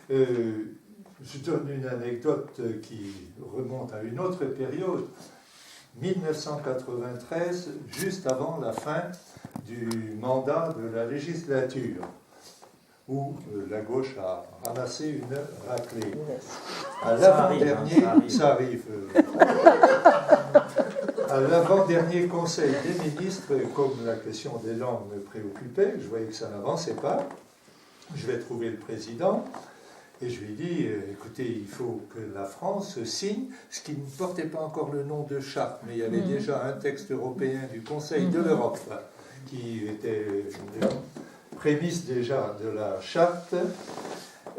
Je donne une anecdote qui remonte à une autre période. 1993, juste avant la fin du mandat de la législature, où la gauche a ramassé une raclée. À l'avant-dernier, ça arrive. À l'avant-dernier conseil des ministres, comme la question des langues me préoccupait, je voyais que ça n'avançait pas, je vais trouver le président. Et je lui dis, écoutez, il faut que la France signe, ce qui ne portait pas encore le nom de charte, mais il y avait déjà un texte européen du Conseil de l'Europe qui était prémisse déjà de la charte.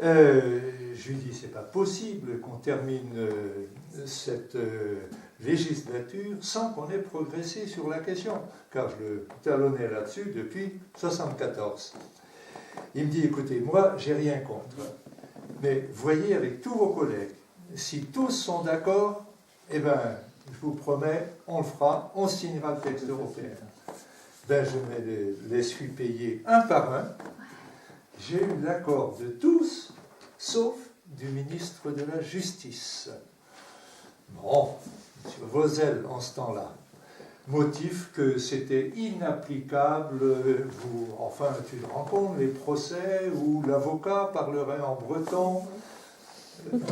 Je lui dis, c'est pas possible qu'on termine cette législature sans qu'on ait progressé sur la question, car je le talonnais là-dessus depuis 1974. Il me dit, écoutez, moi, j'ai rien contre. Mais voyez avec tous vos collègues, si tous sont d'accord, eh bien, je vous promets, on le fera, on signera le texte européen. Ben, je les suis payés un par un. J'ai eu l'accord de tous, sauf du ministre de la Justice. Bon, M. Vozelle, en ce temps-là, motif que c'était inapplicable, enfin tu te rends compte, les procès où l'avocat parlerait en breton.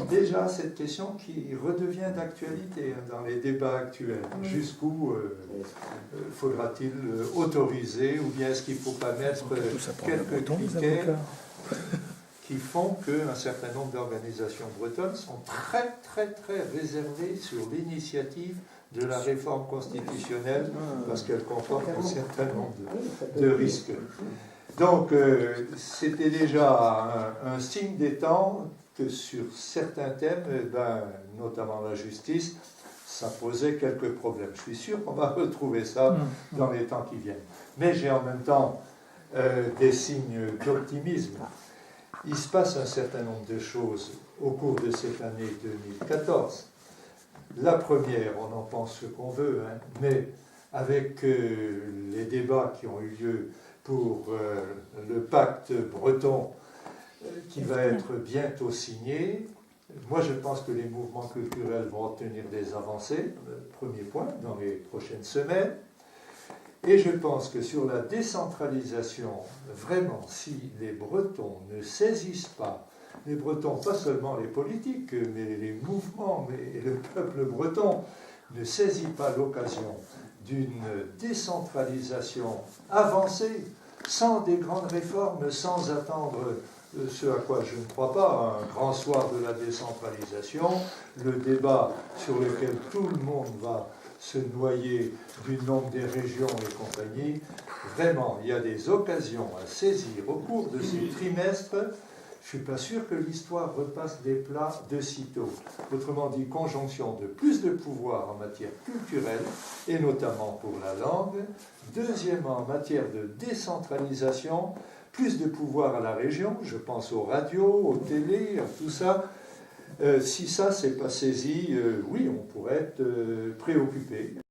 Déjà cette question qui redevient d'actualité dans les débats actuels. Jusqu'où faudra-t-il autoriser, ou bien est-ce qu'il ne faut pas mettre quelques critères qui font qu'un certain nombre d'organisations bretonnes sont très réservées sur l'initiative de la réforme constitutionnelle, parce qu'elle comporte un certain nombre de risques. Donc, c'était déjà un signe des temps que sur certains thèmes, notamment la justice, ça posait quelques problèmes. Je suis sûr qu'on va retrouver ça dans les temps qui viennent. Mais j'ai en même temps des signes d'optimisme. Il se passe un certain nombre de choses au cours de cette année 2014. La première, on en pense ce qu'on veut, mais avec les débats qui ont eu lieu pour le pacte breton qui va être bientôt signé, moi je pense que les mouvements culturels vont obtenir des avancées, premier point, dans les prochaines semaines. Et je pense que sur la décentralisation, vraiment, si les Bretons ne saisissent pas, les Bretons, pas seulement les politiques, mais les mouvements, mais le peuple breton, ne saisit pas l'occasion d'une décentralisation avancée, sans des grandes réformes, sans attendre ce à quoi je ne crois pas, un grand soir de la décentralisation, le débat sur lequel tout le monde va se noyer du nombre des régions et compagnie. Vraiment, il y a des occasions à saisir au cours de ces trimestres. Je ne suis pas sûr que l'histoire repasse des plats de sitôt. Autrement dit, conjonction de plus de pouvoir en matière culturelle, et notamment pour la langue. Deuxièmement, en matière de décentralisation, plus de pouvoir à la région, je pense aux radios, aux télés, à tout ça. Si ça, c'est pas saisi, oui, on pourrait être préoccupé.